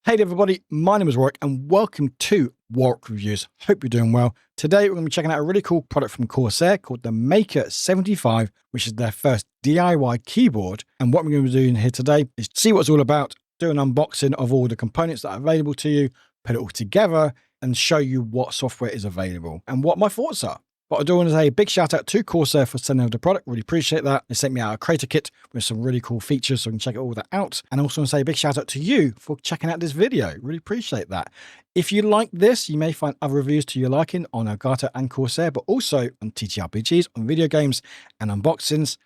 Hey there everybody, my name is Warwick and welcome to Warwick Reviews. Hope you're doing well. Today we're going to be checking out a really cool product from Corsair called the Makr 75, which is their first DIY keyboard. And what we're going to be doing here today is see what it's all about, do an unboxing of all the components that are available to you, put it all together and show you what software is available and what my thoughts are. But I do want to say a big shout out to Corsair for sending out the product. Really appreciate that. They sent me out a creator kit with some really cool features so I can check all that out. And also want to say a big shout out to you for checking out this video. Really appreciate that. If you like this, you may find other reviews to your liking on Elgato and Corsair, but also on TTRPGs, on video games and unboxings.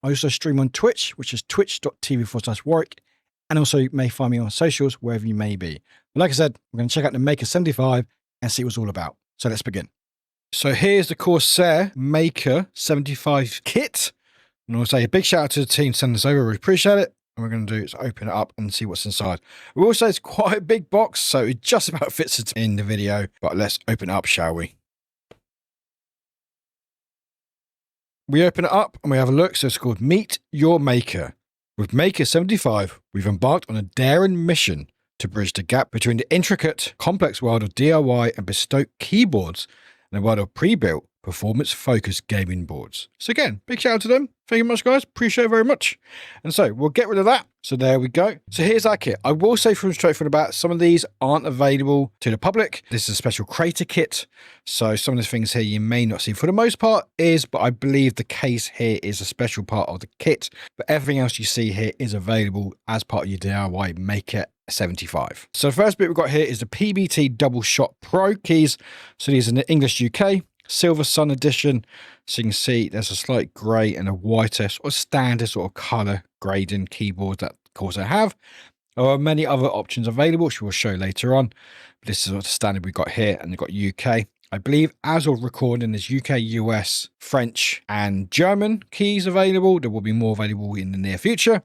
I also stream on Twitch, which is twitch.tv/Warwick. And also you may find me on socials, wherever you may be. But like I said, we're going to check out the Makr 75 and see what it's all about. So let's begin. So here's the Corsair Makr 75 kit. And I'll say a big shout out to the team sending this over. We appreciate it. And we're going to do is open it up and see what's inside. We will say it's quite a big box, so it just about fits it in the video. But let's open it up, shall we? We open it up and we have a look. So it's called Meet Your Maker. With Makr 75, we've embarked on a daring mission to bridge the gap between the intricate, complex world of DIY and bespoke keyboards and a world of pre-built, performance-focused gaming boards. So again, big shout out to them. Thank you much, guys. Appreciate it very much. And so we'll get rid of that. So there we go. So here's our kit. I will say from straight from the bat, some of these aren't available to the public. This is a special creator kit. So some of the things here you may not see for the most part is, but I believe the case here is a special part of the kit. But everything else you see here is available as part of your DIY Makr 75. So the first bit we've got here is the PBT Double Shot Pro keys. So these are in the English UK. Silver Sun edition. So you can see there's a slight grey and a whiter sort of standard sort of colour grading keyboard that Corsair have. There are many other options available, which we'll show later on. But this is sort of the standard we've got here, and we've got UK. I believe as of recording, there's UK, US, French and German keys available. There will be more available in the near future.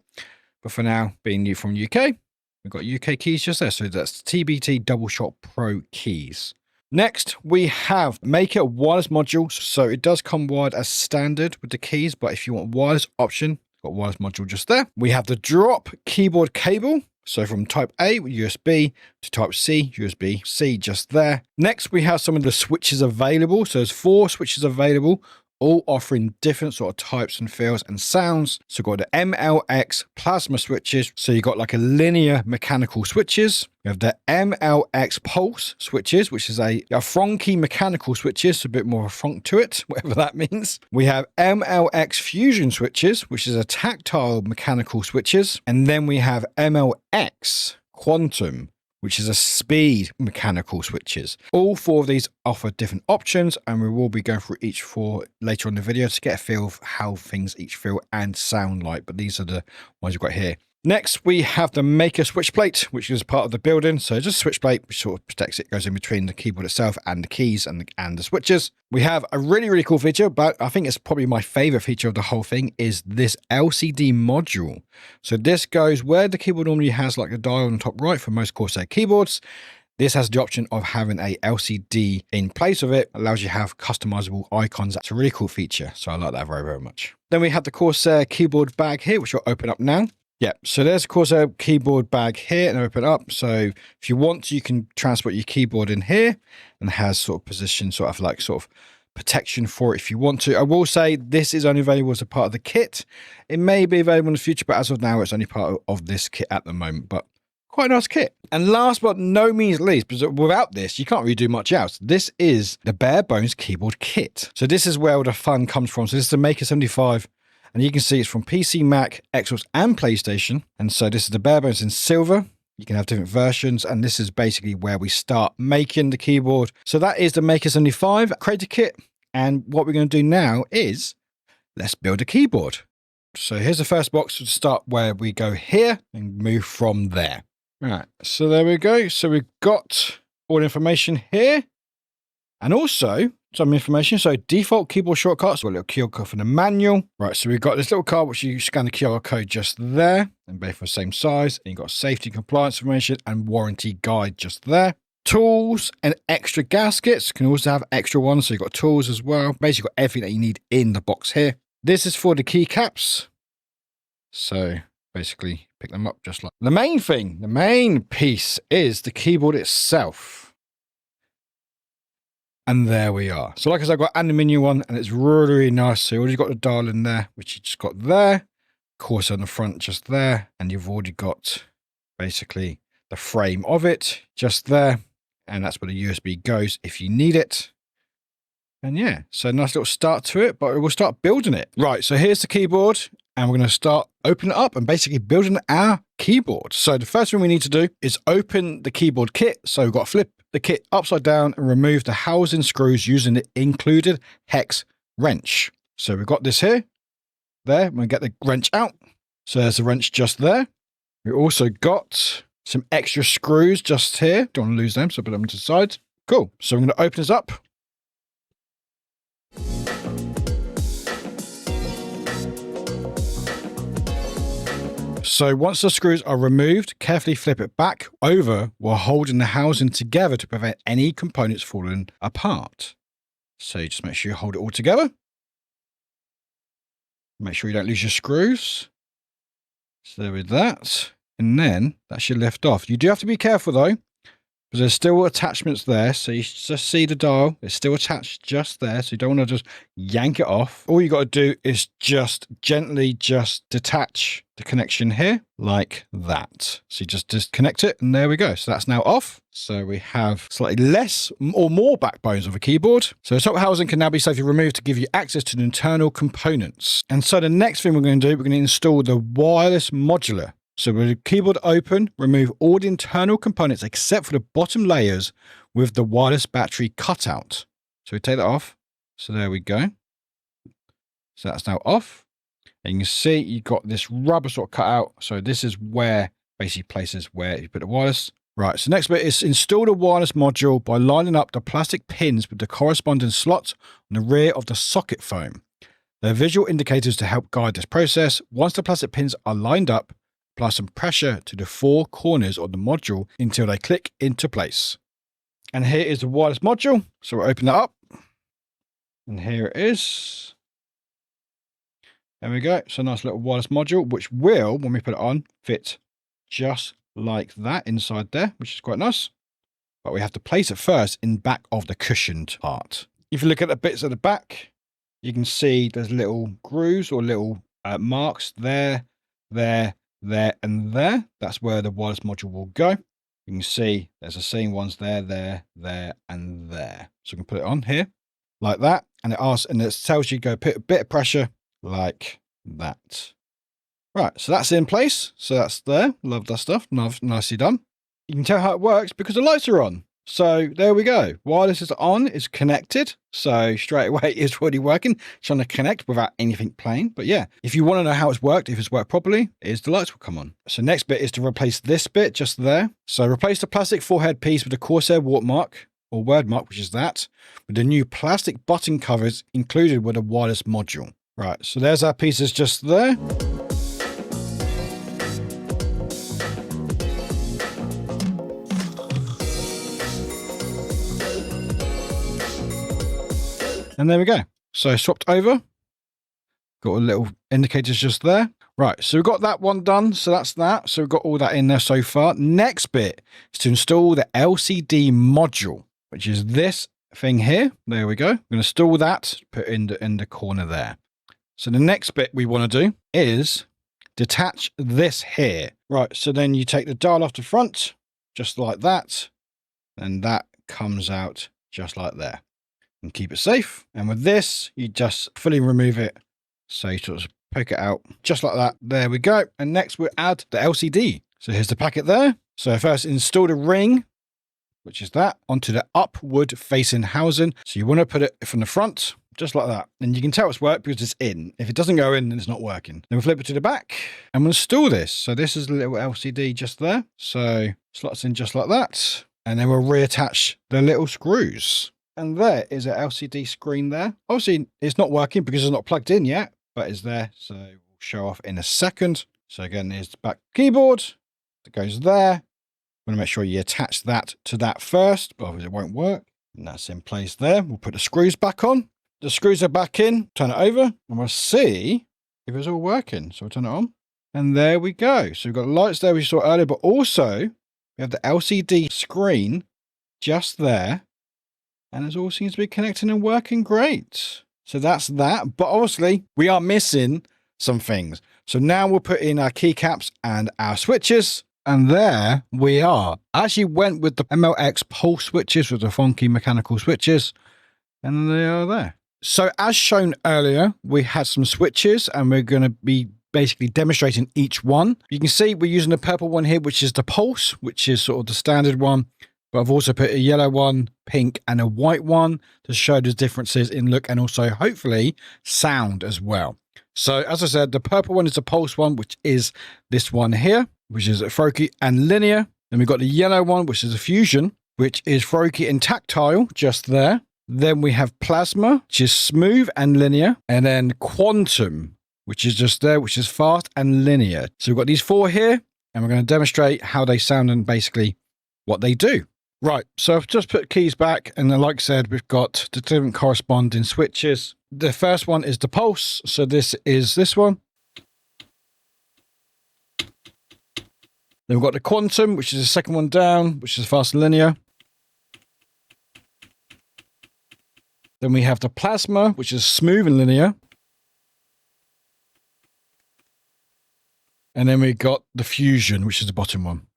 But for now, being new from UK, we've got UK keys just there. So that's TBT Double Shot Pro keys. Next, we have Makr wireless module. So it does come wired as standard with the keys, but if you want wireless option, got wireless module just there. We have the drop keyboard cable. So from type A with USB to type C, USB-C just there. Next, we have some of the switches available. So there's 4 switches available, all offering different sort of types and feels and sounds. So we've got the MLX plasma switches. So you've got like a linear mechanical switches. We have the MLX pulse switches, which is a fronky mechanical switches, so a bit more of a fronk to it, whatever that means. We have MLX fusion switches, which is a tactile mechanical switches. And then we have MLX quantum, which is a speed mechanical switches. All 4 of these offer different options, and we will be going through each 4 later on in the video to get a feel of how things each feel and sound like. But these are the ones we've got here. Next, we have the Makr switch plate, which is part of the building. So just a switch plate, which sort of protects it, goes in between the keyboard itself and the keys and the switches. We have a really, really cool feature, but I think it's probably my favorite feature of the whole thing is this LCD module. So this goes where the keyboard normally has like a dial on the top right for most Corsair keyboards. This has the option of having a LCD in place of it. Allows you to have customizable icons. That's a really cool feature. So I like that very, very much. Then we have the Corsair keyboard bag here, which will open up now. Yeah, so there's a Corsair keyboard bag here and open it up. So if you want to, you can transport your keyboard in here and has sort of position, sort of protection for it if you want to. I will say this is only available as a part of the kit. It may be available in the future, but as of now, it's only part of this kit at the moment. But quite a nice kit. And last but no means least, because without this, you can't really do much else. This is the bare bones keyboard kit. So this is where all the fun comes from. So this is the Makr 75. And you can see it's from PC, Mac, Xbox, and PlayStation. And so this is the bare bones in silver. You can have different versions. And this is basically where we start making the keyboard. So that is the Makr 75 creator kit. And what we're going to do now is let's build a keyboard. So here's the first box to start where we go here and move from there. All right. So there we go. So we've got all the information here. And also some information. So default keyboard shortcuts, a little QR code for the manual. Right, so we've got this little card which you scan the QR code just there, and both are the same size. And you've got safety compliance information and warranty guide just there. Tools and extra gaskets. You can also have extra ones, so you've got tools as well. Basically got everything that you need in the box here. This is for the keycaps. So basically pick them up just like the main thing. The main piece is the keyboard itself. And there we are. So like I said, I've got an aluminium one and it's really, really nice. So you already got the dial in there, which you just got there. Corsair on the front just there. And you've already got basically the frame of it just there. And that's where the USB goes if you need it. And yeah, so nice little start to it, but we'll start building it. Right, so here's the keyboard. And we're going to start opening it up and basically building our keyboard. So the first thing we need to do is open the keyboard kit. So we've got to flip the kit upside down and remove the housing screws using the included hex wrench. So we've got this here, there. We'll get the wrench out. So there's the wrench just there. We also got some extra screws just here. Don't want to lose them, so put them to the side. Cool. So I'm going to open this up. So once the screws are removed, carefully flip it back over while holding the housing together to prevent any components falling apart. So you just make sure you hold it all together. Make sure you don't lose your screws. So there with that. And then that should lift off. You do have to be careful though, because there's still attachments there. So you just see the dial. It's still attached just there. So you don't want to just yank it off. All you got to do is just gently detach the connection here like that. So you just disconnect it and there we go. So that's now off. So we have slightly less or more backbones of a keyboard. So the top housing can now be safely removed to give you access to the internal components. And so the next thing we're going to do, we're going to install the wireless module. So with the keyboard open, remove all the internal components except for the bottom layers with the wireless battery cutout. So we take that off. So there we go. So that's now off. And you can see you've got this rubber sort of cut out. So this is where basically places where you put the wireless. Right, so next bit is install the wireless module by lining up the plastic pins with the corresponding slots on the rear of the socket foam. There are visual indicators to help guide this process. Once the plastic pins are lined up, apply some pressure to the four corners of the module until they click into place. And here is the wireless module. So we'll open that up. And here it is. There we go. So a nice little wireless module, which will, when we put it on, fit just like that inside there, which is quite nice. But we have to place it first in back of the cushioned part. If you look at the bits at the back, you can see there's little grooves or little marks there, there, and there. That's where the wireless module will go. You can see there's the same ones there, and there. So we can put it on here like that. And it asks, and it tells you go put a bit of pressure like that. Right, so that's in place. So that's there. Love that stuff. Nicely done. You can tell how it works because the lights are on. So there we go. Wireless is on, is connected. So straight away it's already working. Trying to connect without anything playing. But yeah, if you want to know how it's worked, if it's worked properly, the lights will come on. So next bit is to replace this bit just there. So replace the plastic forehead piece with the Corsair watermark or word mark, which is that, with the new plastic button covers included with a wireless module. Right, so there's our pieces just there. And there we go. So swapped over. Got a little indicators just there. Right, so we've got that one done. So that's that. So we've got all that in there so far. Next bit is to install the LCD module, which is this thing here. There we go. We're going to install that, put in the corner there. So the next bit we want to do is detach this here. Right, so then you take the dial off the front, just like that. And that comes out just like there. And keep it safe. And with this, you just fully remove it. So you sort of poke it out just like that. There we go. And next we'll add the LCD. So here's the packet there. So first install the ring, which is that, onto the upward facing housing. So you want to put it from the front, just like that. And you can tell it's worked because it's in. If it doesn't go in, then it's not working. Then we'll flip it to the back and we'll install this. So this is a little LCD just there. So slots in just like that. And then we'll reattach the little screws. And there is an LCD screen there. Obviously, it's not working because it's not plugged in yet, but it's there. So we'll show off in a second. So again, here's the back keyboard that goes there. Want to make sure you attach that to that first, but obviously it won't work. And that's in place there. We'll put the screws back on. The screws are back in. Turn it over and we'll see if it's all working. So we'll turn it on. And there we go. So we've got lights there we saw earlier, but also we have the LCD screen just there. And it all seems to be connecting and working great. So that's that. But obviously, we are missing some things. So now we'll put in our keycaps and our switches. And there we are. I actually went with the MLX pulse switches with the funky mechanical switches. And they are there. So as shown earlier, we had some switches and we're going to be basically demonstrating each one. You can see we're using the purple one here, which is the pulse, which is sort of the standard one. But I've also put a yellow one, pink, and a white one to show the differences in look and also hopefully sound as well. So as I said, the purple one is the pulse one, which is this one here, which is throaty and linear. Then we've got the yellow one, which is a fusion, which is throaty and tactile, just there. Then we have plasma, which is smooth and linear. And then quantum, which is just there, which is fast and linear. So we've got these four here, and we're going to demonstrate how they sound and basically what they do. Right, so I've just put keys back, and then like I said, we've got the different corresponding switches. The first one is the pulse, so this is this one. Then we've got the quantum, which is the second one down, which is fast and linear. Then we have the plasma, which is smooth and linear. And then we got the fusion, which is the bottom one.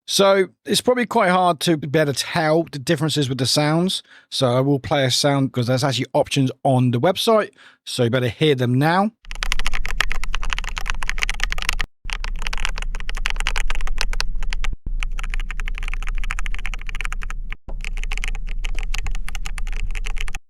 So it's probably quite hard to be able to tell the differences with the sounds. So I will play a sound because there's actually options on the website. So you better hear them now.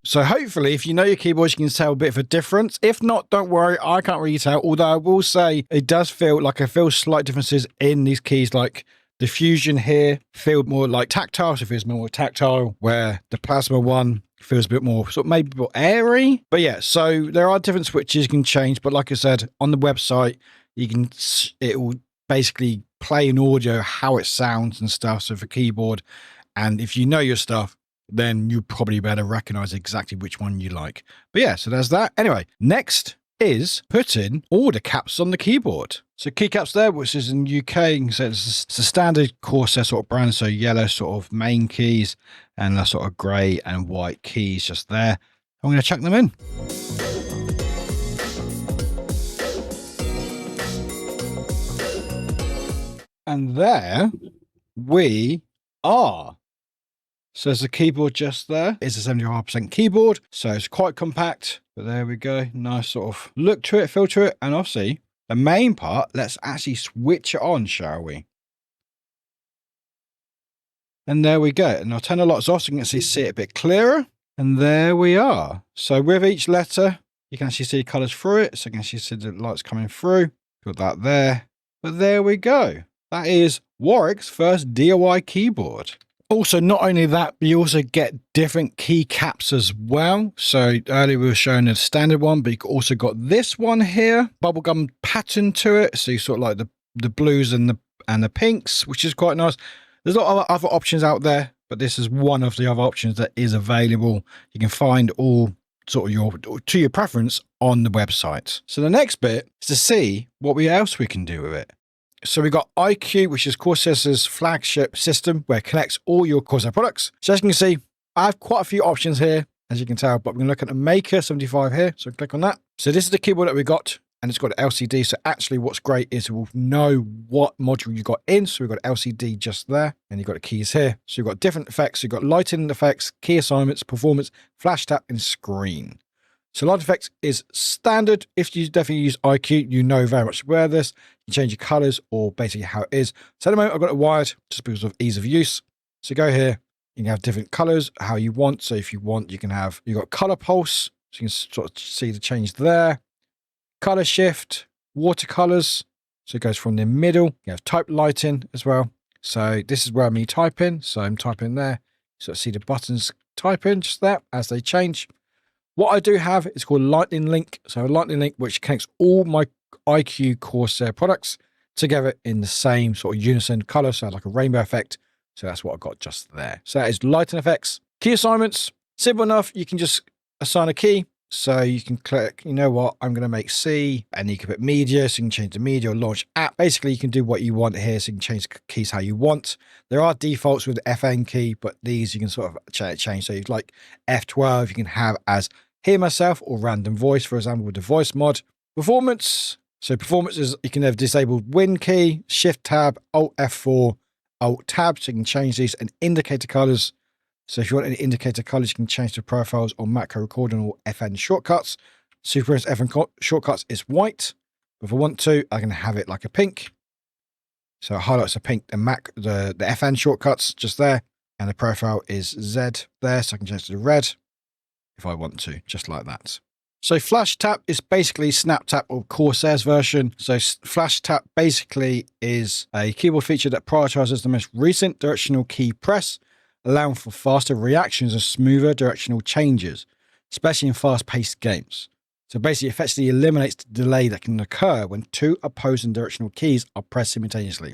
So hopefully, if you know your keyboards, you can tell a bit of a difference. If not, don't worry, I can't really tell. Although I will say it does feel like I feel slight differences in these keys, like the fusion here feel more like tactile, so it feels more tactile, where the plasma one feels a bit more sort of maybe more airy. But yeah, so there are different switches you can change. But like I said, on the website, it will basically play an audio how it sounds and stuff. So for keyboard, and if you know your stuff, then you probably better recognize exactly which one you like. But yeah, so there's that. Anyway, next is putting all the caps on the keyboard. So keycaps there, which is in UK, you can say it's a standard Corsair sort of brand, so yellow sort of main keys and a sort of grey and white keys just there. I'm going to chuck them in. And there we are. So there's a keyboard just there. It's a 75% keyboard, so it's quite compact. But there we go. Nice sort of look to it, feel to it. And obviously, the main part, let's actually switch it on, shall we? And there we go. And I'll turn the lights off so you can actually see it a bit clearer. And there we are. So with each letter, you can actually see colours through it. So you can actually see the lights coming through. Got that there. But there we go. That is Warwick's first DIY keyboard. Also, not only that, but you also get different keycaps as well. So earlier we were showing a standard one, but you also got this one here, bubblegum pattern to it. So you sort of like the blues and the pinks, which is quite nice. There's a lot of other options out there, but this is one of the other options that is available. You can find all sort of to your preference on the website. So the next bit is to see what else we can do with it. So we've got iCUE, which is Corsair's flagship system where it connects all your Corsair products. So as you can see, I have quite a few options here, as you can tell, but we're going to look at the Makr 75 here. So click on that. So this is the keyboard that we got, and it's got an LCD. So actually what's great is we'll know what module you got in. So we've got LCD just there, and you've got the keys here. So you've got different effects. You've got lighting effects, key assignments, performance, flash tap, and screen. So light effects is standard. If you definitely use iCUE, you know very much where this. You change your colors or basically how it is. So at the moment, I've got it wired just because of ease of use. So go here, you can have different colors, how you want. So if you want, you can have, you've got color pulse. So you can sort of see the change there. Color shift, watercolors. So it goes from the middle. You have type lighting as well. So this is where I'm typing. So I'm typing there. So see the buttons type in just there as they change. What I do have is called Lightning Link. So a Lightning Link, which connects all my iCUE Corsair products together in the same sort of unison color. So like a rainbow effect. So that's what I got just there. So that is lighting effects. Key assignments, simple enough. You can just assign a key So you can click, you know what, I'm going to make C, and you can put media, so you can change the media or launch app. Basically, you can do what you want here, so you can change keys how you want. There are defaults with the FN key, but these you can sort of change. So you'd like F12, you can have as hear myself or random voice, for example, with the voice mod. Performance. So performance is, you can have disabled Win key, Shift tab, Alt F4, Alt tab, so you can change these, and indicator colors. So if you want any indicator colors, you can change the profiles or macro recording or FN shortcuts. Super FN shortcuts is white. If I want to, I can have it like a pink. So it highlights the pink, the FN shortcuts just there. And the profile is Z there, so I can change to the red if I want to, just like that. So Flash Tap is basically Snap Tap or Corsair's version. So Flash Tap basically is a keyboard feature that prioritizes the most recent directional key press, allowing for faster reactions and smoother directional changes, especially in fast-paced games. So basically, effectively eliminates the delay that can occur when two opposing directional keys are pressed simultaneously.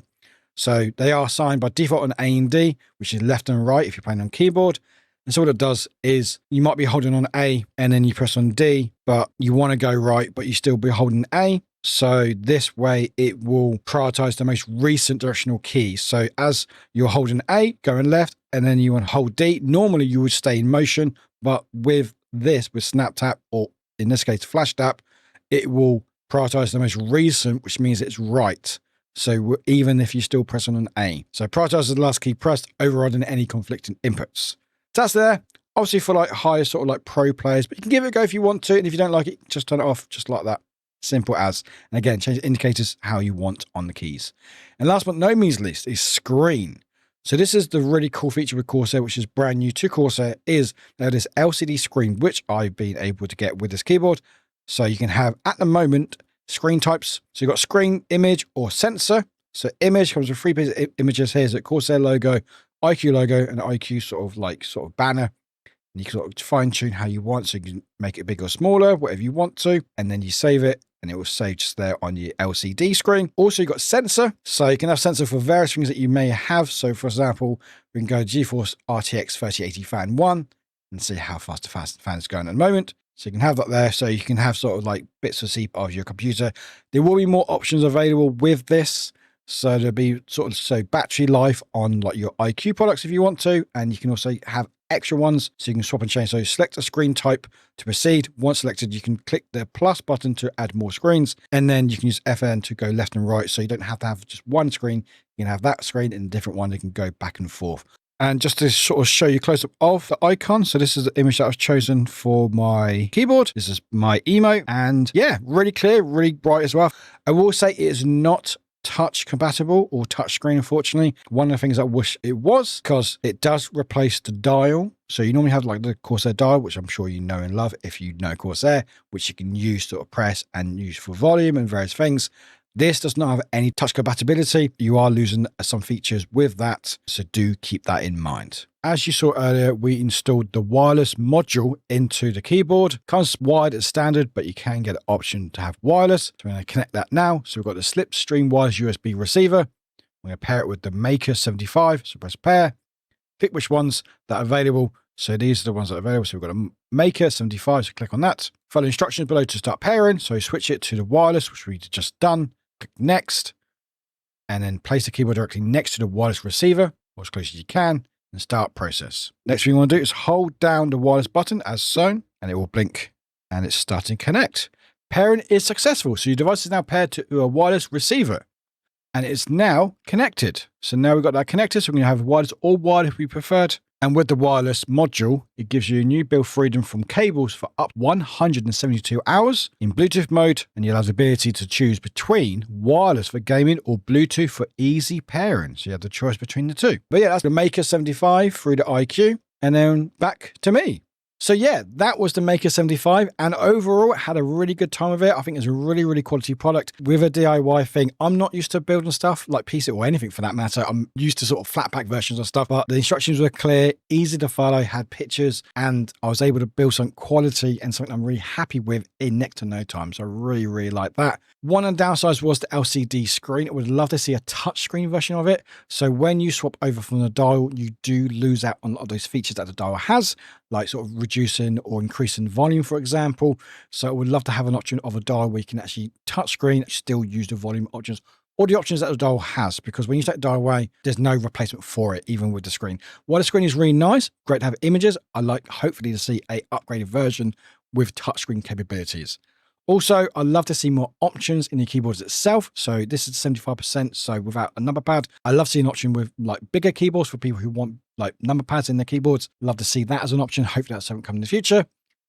So they are assigned by default on A and D, which is left and right if you're playing on keyboard. And so what it does is you might be holding on A and then you press on D, but you want to go right, but you still be holding A. So this way it will prioritize the most recent directional keys. So as you're holding A, going left, and then you want to hold D, normally you would stay in motion, but with this, with Snap Tap, or in this case, Flash Tap, it will prioritize the most recent, which means it's right. So even if you're still pressing on A. So prioritize the last key pressed, overriding any conflicting inputs. So that's there. Obviously for like higher sort of like pro players, but you can give it a go if you want to. And if you don't like it, just turn it off just like that. Simple as. And again, change the indicators how you want on the keys. And last but no means least is screen. So this is the really cool feature with Corsair, which is brand new to Corsair, is that this LCD screen, which I've been able to get with this keyboard. So you can have, at the moment, screen types. So you've got screen, image, or sensor. So image comes with 3 pieces of images here. Is a Corsair logo, iCUE logo, and iCUE sort of banner. And you can sort of fine tune how you want. So you can make it bigger or smaller, whatever you want to. And then you save it, and it will save just there on your LCD screen. Also, you've got sensor. So you can have sensor for various things that you may have. So for example, we can go GeForce RTX 3080 Fan 1 and see how fast the fan is going at the moment. So you can have that there. So you can have sort of like bits of your computer. There will be more options available with this. So there'll be sort of battery life on like your iCUE products if you want to, and you can also have extra ones so you can swap and change. So select a screen type to proceed. Once selected, you can click the plus button to add more screens, and then you can use FN to go left and right. So you don't have to have just one screen. You can have that screen and a different one. You can go back and forth. And just to sort of show you close up of the icon. So this is the image that I've chosen for my keyboard. This is my emote, and yeah, really clear, really bright as well. I will say it is not touch compatible or touch screen, unfortunately. One of the things I wish it was, because it does replace the dial. So you normally have like the Corsair dial, which I'm sure you know and love if you know Corsair, which you can use to press and use for volume and various things. This does not have any touch compatibility. You are losing some features with that, so do keep that in mind. As you saw earlier, we installed the wireless module into the keyboard. Comes wired as standard, but you can get an option to have wireless. So I'm going to connect that now. So we've got the Slipstream wireless USB receiver. I'm going to pair it with the Makr 75. So press pair. Pick which ones that are available. So these are the ones that are available. So we've got a Makr 75. So click on that. Follow instructions below to start pairing. So switch it to the wireless, which we've just done. Click next, and then place the keyboard directly next to the wireless receiver, or as close as you can, and start process. Next thing you want to do is hold down the wireless button as shown, and it will blink, and it's starting to connect. Pairing is successful, so your device is now paired to a wireless receiver, and it's now connected. So now we've got that connected, so we're going to have wireless or wired if we preferred. And with the wireless module, it gives you a new build freedom from cables for up 172 hours in Bluetooth mode, and you'll have the ability to choose between wireless for gaming or Bluetooth for easy pairing. So you have the choice between the two. But yeah, that's the Makr 75 through the iCUE, and then back to me. So yeah, that was the Makr 75, and overall it had a really good time with it. I think it's a really, really quality product with a DIY thing. I'm not used to building stuff like PC or anything for that matter. I'm used to sort of flat pack versions of stuff, but the instructions were clear, easy to follow, had pictures, and I was able to build some quality and something I'm really happy with in next to no time. So I really, really like that. One of the downsides was the LCD screen. I would love to see a touchscreen version of it. So when you swap over from the dial, you do lose out on a lot of those features that the dial has. like sort of reducing or increasing volume, for example. So I would love to have an option of a dial where you can actually touchscreen, still use the volume options or the options that the dial has, because when you take the dial away, there's no replacement for it, even with the screen. While the screen is really nice, great to have images, I like hopefully to see a upgraded version with touchscreen capabilities. Also, I love to see more options in the keyboards itself. So this is 75%. So without a number pad, I love seeing an option with like bigger keyboards for people who want like number pads in their keyboards. Love to see that as an option. Hopefully that's something coming in the future.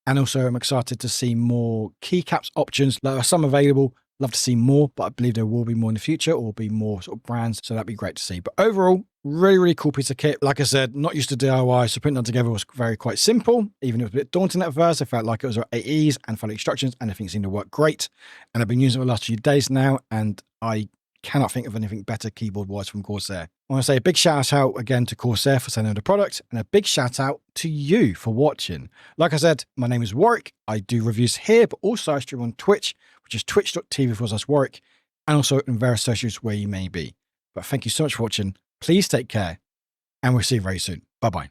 And also I'm excited to see more keycaps options. There are some available. Love to see more, but I believe there will be more in the future or be more sort of brands. So that'd be great to see. But overall, really, really cool piece of kit. Like I said, not used to DIY, so putting that together was quite simple. Even if it was a bit daunting at first, I felt like it was at ease and followed instructions and everything seemed to work great. And I've been using it for the last few days now, and I cannot think of anything better keyboard-wise from Corsair. I want to say a big shout out again to Corsair for sending the product, and a big shout out to you for watching. Like I said, my name is Warwick. I do reviews here, but also I stream on Twitch, which is twitch.tv/Warwick, and also in various socials where you may be. But thank you so much for watching. Please take care, and we'll see you very soon. Bye-bye.